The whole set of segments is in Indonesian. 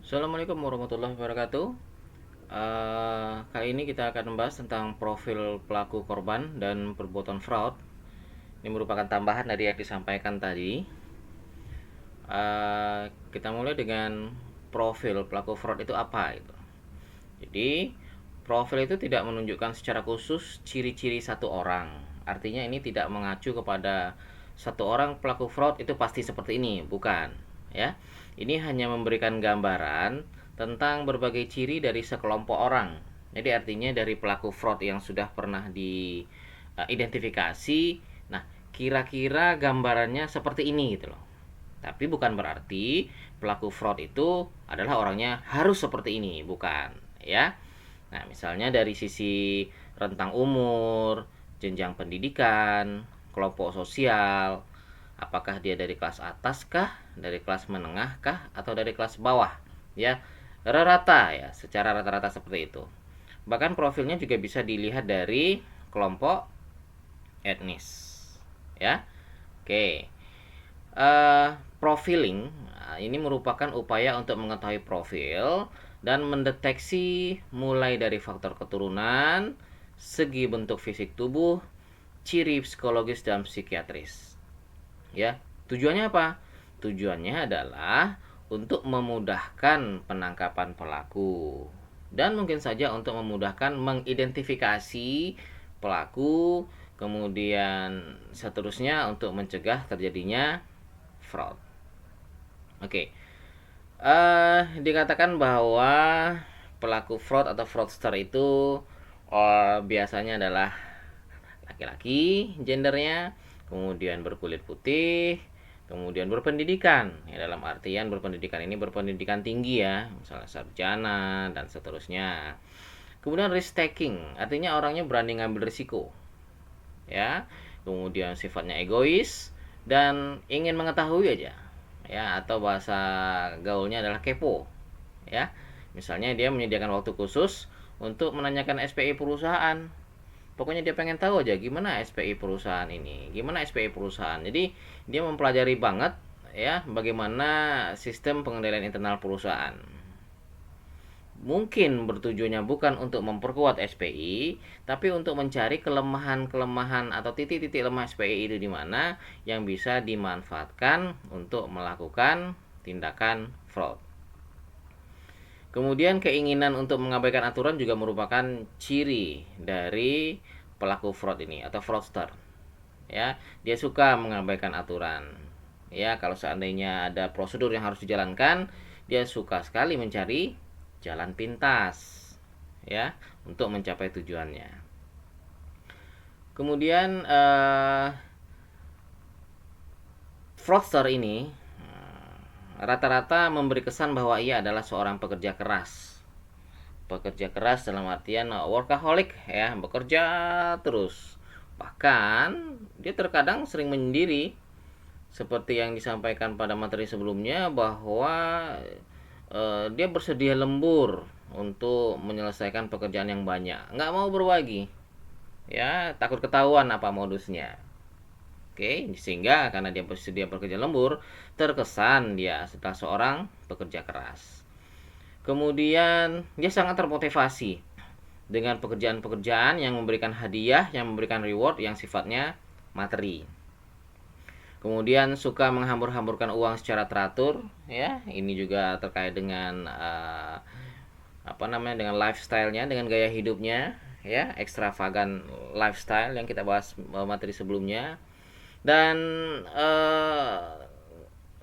Assalamualaikum warahmatullahi wabarakatuh. Kali ini kita akan membahas tentang profil pelaku korban dan perbuatan fraud. Ini merupakan tambahan dari yang disampaikan tadi. Kita mulai dengan profil pelaku fraud itu apa itu. Jadi, profil itu tidak menunjukkan secara khusus ciri-ciri satu orang. Artinya ini tidak mengacu kepada satu orang pelaku fraud itu pasti seperti ini, bukan, ya. Ini hanya memberikan gambaran tentang berbagai ciri dari sekelompok orang. Jadi artinya dari pelaku fraud yang sudah pernah diidentifikasi, nah kira-kira gambarannya seperti ini gitu loh. Tapi bukan berarti pelaku fraud itu adalah orangnya harus seperti ini, bukan, ya. Nah, misalnya dari sisi rentang umur, jenjang pendidikan, kelompok sosial, apakah dia dari kelas atas kah, dari kelas menengah kah, atau dari kelas bawah, ya. Rata ya, secara rata-rata seperti itu. Bahkan profilnya juga bisa dilihat dari kelompok etnis, ya. Oke. Profiling ini merupakan upaya untuk mengetahui profil dan mendeteksi mulai dari faktor keturunan, segi bentuk fisik tubuh, ciri psikologis dan psikiatris. Ya, tujuannya apa? Tujuannya adalah untuk memudahkan penangkapan pelaku dan mungkin saja untuk memudahkan mengidentifikasi pelaku, kemudian seterusnya untuk mencegah terjadinya fraud. Oke. Dikatakan bahwa pelaku fraud atau fraudster itu biasanya adalah laki-laki gendernya, kemudian berkulit putih, kemudian berpendidikan. Ya, dalam artian berpendidikan ini berpendidikan tinggi ya, misalnya sarjana dan seterusnya. Kemudian risk taking, artinya orangnya berani ngambil risiko. Ya. Kemudian sifatnya egois dan ingin mengetahui aja, ya, atau bahasa gaulnya adalah kepo, ya. Misalnya dia menyediakan waktu khusus untuk menanyakan SPI perusahaan. Pokoknya dia pengen tahu aja gimana SPI perusahaan ini, gimana SPI perusahaan. Jadi dia mempelajari banget ya bagaimana sistem pengendalian internal perusahaan. Mungkin bertujuannya bukan untuk memperkuat SPI, tapi untuk mencari kelemahan-kelemahan atau titik-titik lemah SPI itu di mana yang bisa dimanfaatkan untuk melakukan tindakan fraud. Kemudian keinginan untuk mengabaikan aturan juga merupakan ciri dari pelaku fraud ini atau fraudster. Ya, dia suka mengabaikan aturan. Ya, kalau seandainya ada prosedur yang harus dijalankan, dia suka sekali mencari jalan pintas ya untuk mencapai tujuannya. Kemudian fraudster ini rata-rata memberi kesan bahwa ia adalah seorang pekerja keras. Pekerja keras dalam artian workaholic ya, bekerja terus. Bahkan dia terkadang sering menyendiri seperti yang disampaikan pada materi sebelumnya bahwa dia bersedia lembur untuk menyelesaikan pekerjaan yang banyak, nggak mau berbagi, ya takut ketahuan apa modusnya. Oke, sehingga karena dia bersedia bekerja lembur, terkesan dia setelah seorang pekerja keras. Kemudian dia sangat termotivasi dengan pekerjaan-pekerjaan yang memberikan hadiah, yang memberikan reward yang sifatnya materi. Kemudian suka menghambur-hamburkan uang secara teratur, ya. Ini juga terkait dengan dengan lifestyle-nya, dengan gaya hidupnya, ya, extravagant lifestyle yang kita bahas materi sebelumnya. Dan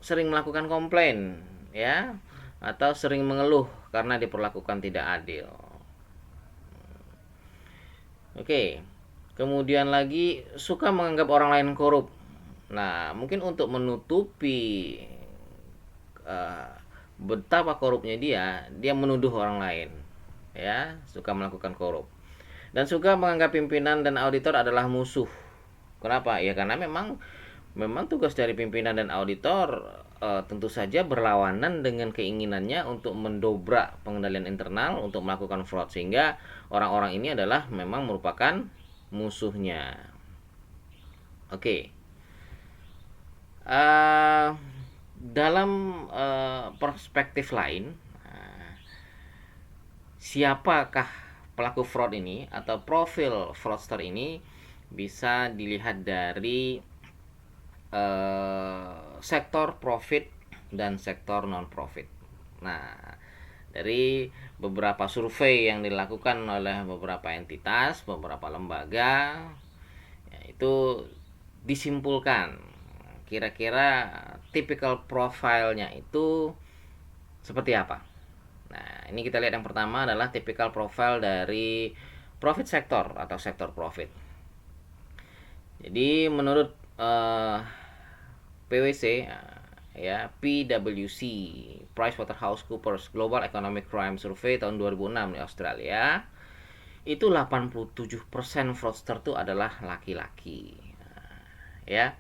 sering melakukan komplain, ya, atau sering mengeluh karena diperlakukan tidak adil. Oke. Kemudian lagi suka menganggap orang lain korup. Nah, mungkin untuk menutupi uh, betapa korupnya dia menuduh orang lain, ya, suka melakukan korup. Dan suka menganggap pimpinan dan auditor adalah musuh. Kenapa? Ya karena memang tugas dari pimpinan dan auditor tentu saja berlawanan dengan keinginannya untuk mendobrak pengendalian internal untuk melakukan fraud, sehingga orang-orang ini adalah memang merupakan musuhnya. Oke. Dalam perspektif lain, siapakah pelaku fraud ini atau profil fraudster ini bisa dilihat dari sektor profit dan sektor non profit. Nah, dari beberapa survei yang dilakukan oleh beberapa entitas, beberapa lembaga, ya, itu disimpulkan kira-kira typical profile-nya itu seperti apa. Nah, ini kita lihat yang pertama adalah typical profile dari profit sector atau sektor profit. Jadi menurut PwC, ya, PwC, PricewaterhouseCoopers Global Economic Crime Survey tahun 2006 di Australia, itu 87% fraudster itu adalah laki-laki. Ya,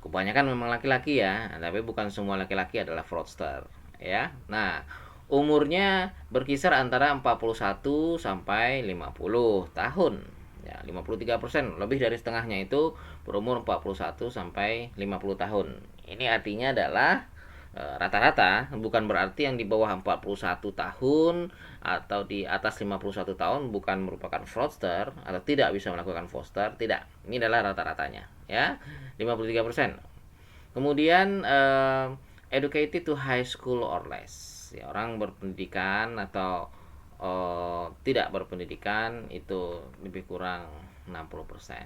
kebanyakan memang laki-laki ya, tapi bukan semua laki-laki adalah fraudster, ya. Nah, umurnya berkisar antara 41 sampai 50 tahun. Ya, 53%, lebih dari setengahnya itu berumur 41 sampai 50 tahun. Ini artinya adalah rata-rata, bukan berarti yang di bawah 41 tahun atau di atas 51 tahun bukan merupakan fraudster atau tidak bisa melakukan fraudster, tidak. Ini adalah rata-ratanya, ya. 53%. Kemudian educated to high school or less. Ya, orang berpendidikan atau tidak berpendidikan itu lebih kurang 60%.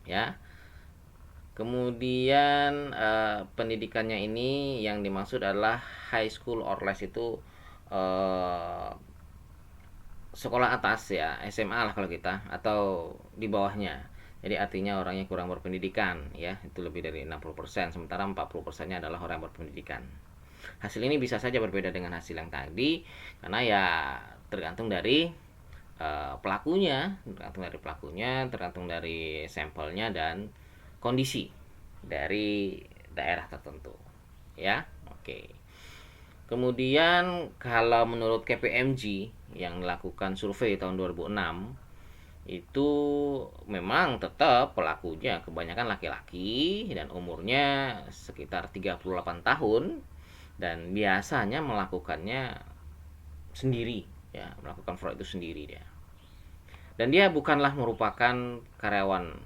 Ya. Kemudian pendidikannya ini yang dimaksud adalah high school or less itu sekolah atas ya, SMA lah kalau kita, atau di bawahnya. Jadi artinya orangnya kurang berpendidikan ya, itu lebih dari 60%, sementara 40%-nya adalah orang yang berpendidikan. Hasil ini bisa saja berbeda dengan hasil yang tadi karena ya tergantung dari tergantung dari sampelnya dan kondisi dari daerah tertentu. Ya, oke. Kemudian kalau menurut KPMG yang melakukan survei tahun 2006, itu memang tetap pelakunya kebanyakan laki-laki dan umurnya sekitar 38 tahun dan biasanya melakukannya sendiri ya, melakukan fraud itu sendiri dia. Dan dia bukanlah merupakan karyawan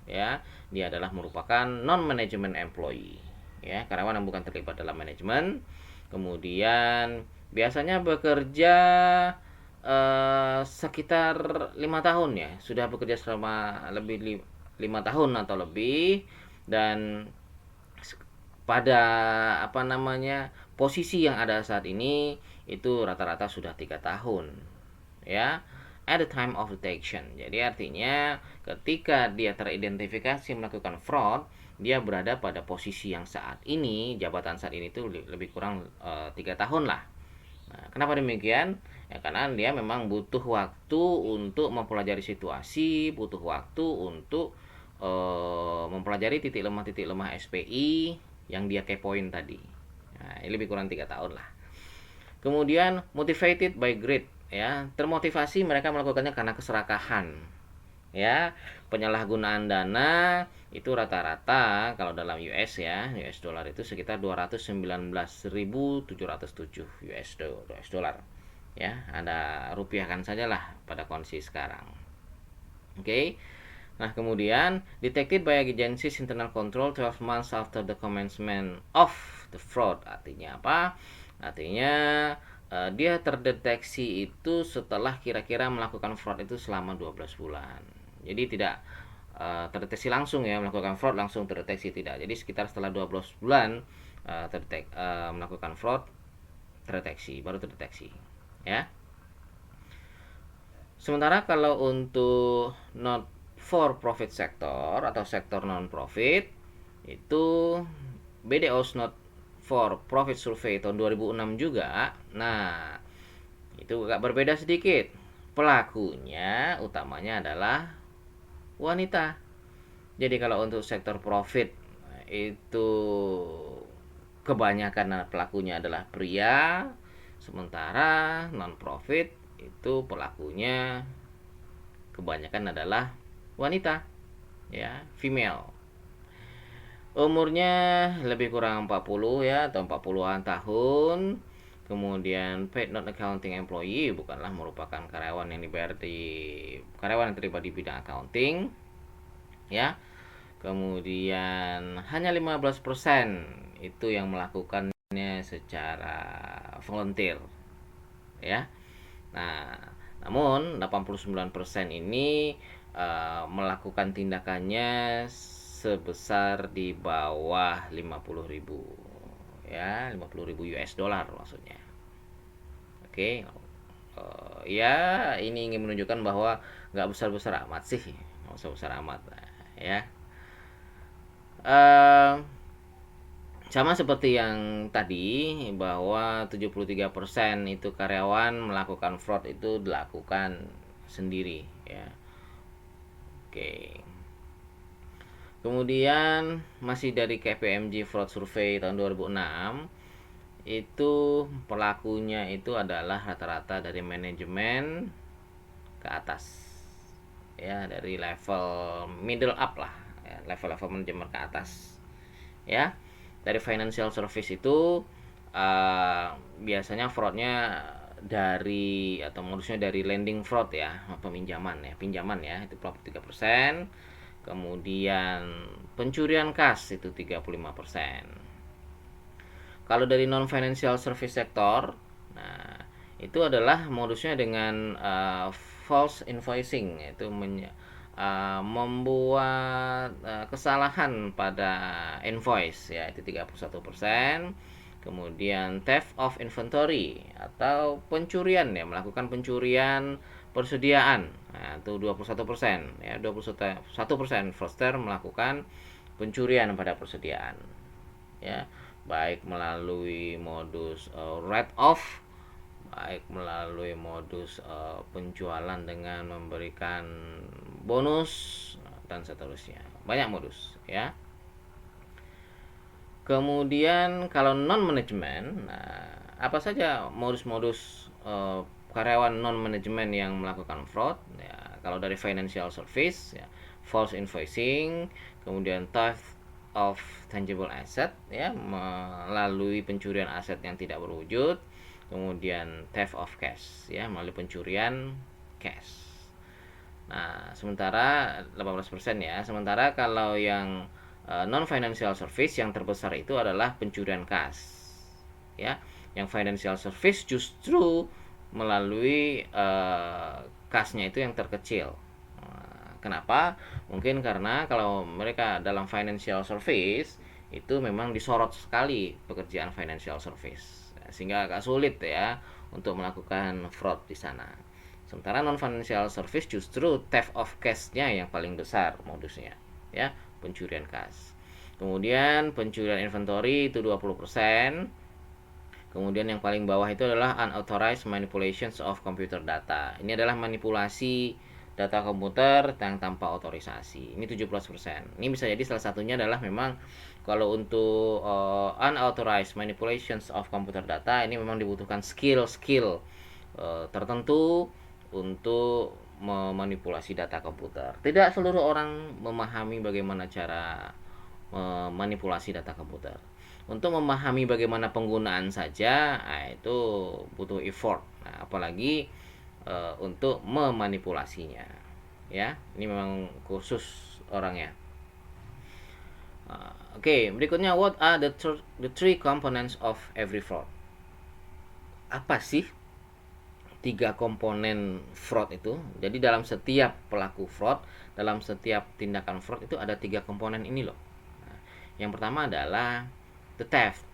ya, dia adalah merupakan non management employee ya, karyawan yang bukan terlibat dalam manajemen. Kemudian biasanya bekerja sekitar 5 tahun ya, sudah bekerja selama lebih 5 tahun atau lebih, dan pada posisi yang ada saat ini itu rata-rata sudah 3 tahun ya, at the time of detection. Jadi artinya ketika dia teridentifikasi melakukan fraud, dia berada pada posisi yang saat ini, jabatan saat ini itu lebih kurang 3 tahun lah. Nah, kenapa demikian? Ya karena dia memang butuh waktu untuk mempelajari situasi, butuh waktu untuk mempelajari titik lemah SPI yang dia kepoin tadi. Nah, ini lebih kurang 3 tahun lah. Kemudian motivated by greed ya, termotivasi mereka melakukannya karena keserakahan ya, penyalahgunaan dana itu rata-rata kalau dalam US ya, US dollar itu sekitar 219.707 US dollar ya, ada rupiahkan sajalah pada kondisi sekarang. Oke. Nah, kemudian detected by agencies internal control 12 months after the commencement of the fraud. Artinya apa? Artinya dia terdeteksi itu setelah kira-kira melakukan fraud itu selama 12 bulan. Jadi tidak terdeteksi langsung ya, melakukan fraud langsung terdeteksi tidak. Jadi sekitar setelah 12 bulan melakukan fraud baru terdeteksi ya. Sementara kalau untuk not for profit sector atau sektor non profit itu BDO's not for profit survey tahun 2006 juga. Nah, itu agak berbeda sedikit. Pelakunya utamanya adalah wanita. Jadi kalau untuk sektor profit itu kebanyakan pelakunya adalah pria, sementara non profit itu pelakunya kebanyakan adalah wanita ya, female. Umurnya lebih kurang 40 ya, atau 40-an tahun. Kemudian paid not accounting employee bukanlah merupakan karyawan yang terlibat di bidang accounting, ya. Kemudian hanya 15% itu yang melakukannya secara volunteer, ya. Nah, namun 89% ini melakukan tindakannya sebesar di bawah 50.000, ya, 50.000 US dollar maksudnya. Oke. Ya, ini ingin menunjukkan bahwa nggak besar-besar amat sih, nggak besar-besar amat, ya. Eh, Sama seperti yang tadi, bahwa 73% itu karyawan melakukan fraud itu dilakukan sendiri, ya. Oke. Kemudian masih dari KPMG Fraud Survey tahun 2006, itu pelakunya itu adalah rata-rata dari manajemen ke atas, ya, dari level middle up lah, ya, level-level manajemen ke atas, ya. Dari financial service itu biasanya fraudnya dari atau modusnya dari lending fraud, ya, pinjaman ya, itu 43%. Kemudian pencurian kas itu 35%. Kalau dari non financial service sector, nah, itu adalah modusnya dengan false invoicing, yaitu membuat kesalahan pada invoice, ya, itu 31%. Kemudian theft of inventory atau pencurian, ya, melakukan pencurian persediaan, nah, itu 21%, ya, 21% fraudster melakukan pencurian pada persediaan, ya, baik melalui modus write off, baik melalui modus penjualan dengan memberikan bonus dan seterusnya, banyak modus, ya. Kemudian kalau non manajemen, nah, apa saja modus-modus karyawan non manajemen yang melakukan fraud, ya, kalau dari financial service, ya, false invoicing, kemudian theft of tangible asset, ya, melalui pencurian aset yang tidak berwujud, kemudian theft of cash, ya, melalui pencurian cash. Nah, sementara 18%, ya. Sementara kalau yang non financial service yang terbesar itu adalah pencurian kas, ya. Yang financial service justru melalui kasnya itu yang terkecil. Kenapa? Mungkin karena kalau mereka dalam financial service itu memang disorot sekali pekerjaan financial service, sehingga agak sulit, ya, untuk melakukan fraud di sana. Sementara non financial service justru theft of cash-nya yang paling besar modusnya, ya, pencurian kas. Kemudian pencurian inventory itu 20%. Kemudian yang paling bawah itu adalah unauthorized manipulations of computer data. Ini adalah manipulasi data komputer yang tanpa otorisasi. Ini 17%. Ini bisa jadi salah satunya adalah memang kalau untuk unauthorized manipulations of computer data ini memang dibutuhkan skill tertentu untuk memanipulasi data komputer. Tidak seluruh orang memahami bagaimana cara memanipulasi data komputer. Untuk memahami bagaimana penggunaan saja, nah, itu butuh effort. Nah, apalagi untuk memanipulasinya, ya. Ini memang khusus orangnya. Oke, berikutnya, what are the three components of every fraud? Apa sih tiga komponen fraud itu? Jadi dalam setiap pelaku fraud, dalam setiap tindakan fraud itu ada tiga komponen ini loh. Nah, yang pertama adalah the theft,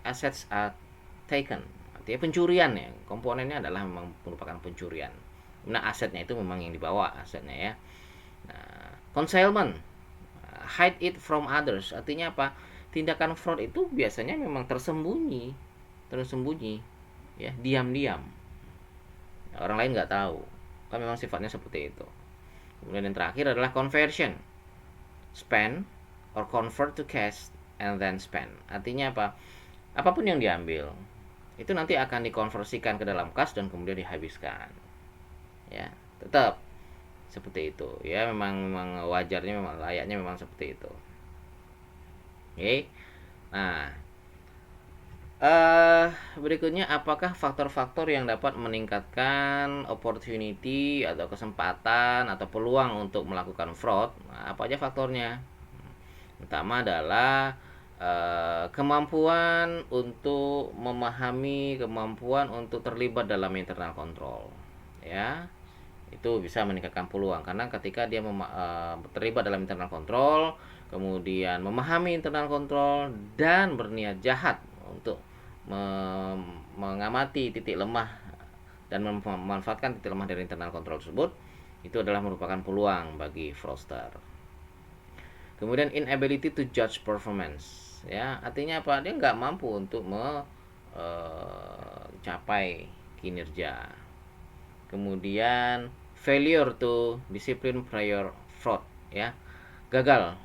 assets are taken, artinya pencurian, ya. Komponennya adalah memang merupakan pencurian. Nah, asetnya itu memang yang dibawa asetnya, ya. Nah, concealment, hide it from others, artinya apa? Tindakan fraud itu biasanya memang tersembunyi, ya, diam-diam. Orang lain nggak tahu, kan memang sifatnya seperti itu. Kemudian yang terakhir adalah conversion, spend or convert to cash and then spend, artinya apa? Apapun yang diambil itu nanti akan dikonversikan ke dalam kas dan kemudian dihabiskan, ya. Tetap seperti itu, ya. Memang wajarnya, memang layaknya memang seperti itu. Oke. Nah, Berikutnya, apakah faktor-faktor yang dapat meningkatkan opportunity atau kesempatan atau peluang untuk melakukan fraud? Nah, apa aja faktornya? Pertama adalah kemampuan untuk memahami, kemampuan untuk terlibat dalam internal control. Ya, itu bisa meningkatkan peluang karena ketika dia terlibat dalam internal control, kemudian memahami internal control dan berniat jahat untuk mengamati titik lemah dan memanfaatkan titik lemah dari internal control tersebut, itu adalah merupakan peluang bagi fraudster. Kemudian inability to judge performance, ya artinya apa, dia nggak mampu untuk mencapai kinerja. Kemudian failure to discipline prior fraud, ya gagal,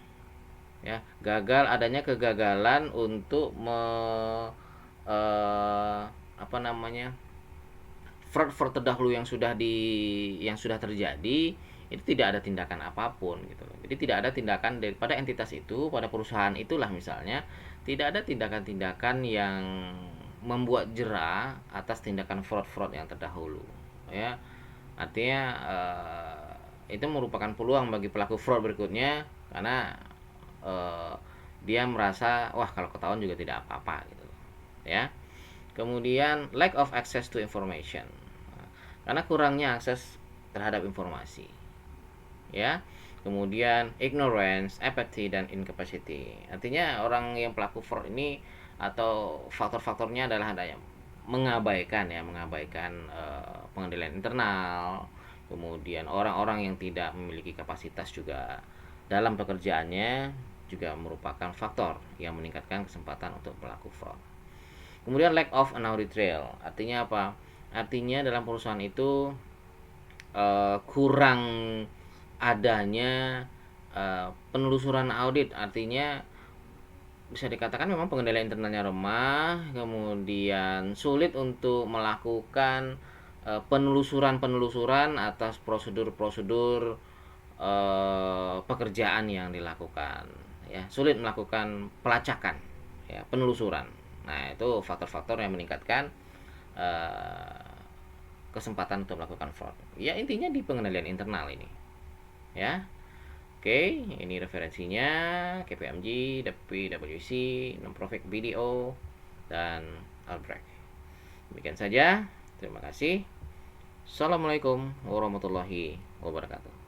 ya gagal, adanya kegagalan untuk apa namanya, fraud terdahulu yang sudah terjadi, itu tidak ada tindakan apapun gitu. Jadi tidak ada tindakan daripada entitas itu pada perusahaan itulah misalnya, tidak ada tindakan-tindakan yang membuat jera atas tindakan fraud yang terdahulu, ya artinya itu merupakan peluang bagi pelaku fraud berikutnya karena eh, dia merasa wah kalau ketahuan juga tidak apa-apa gitu, ya. Kemudian lack of access to information, karena kurangnya akses terhadap informasi, ya. Kemudian ignorance, apathy, dan incapacity, artinya orang yang pelaku fraud ini atau faktor-faktornya adalah adanya mengabaikan pengendalian internal, kemudian orang-orang yang tidak memiliki kapasitas juga dalam pekerjaannya juga merupakan faktor yang meningkatkan kesempatan untuk pelaku fraud. Kemudian lack of an audit trail, artinya apa? Artinya dalam perusahaan itu kurang adanya penelusuran audit, artinya bisa dikatakan memang pengendalian internalnya lemah, kemudian sulit untuk melakukan penelusuran atas prosedur-prosedur pekerjaan yang dilakukan, ya sulit melakukan pelacakan, ya penelusuran. Nah itu faktor-faktor yang meningkatkan eh, kesempatan untuk melakukan fraud. Ya intinya di pengendalian internal ini, ya. Oke, ini referensinya KPMG, PwC, Non-Profit BDO, dan Albrecht. Demikian saja. Terima kasih. Assalamualaikum warahmatullahi wabarakatuh.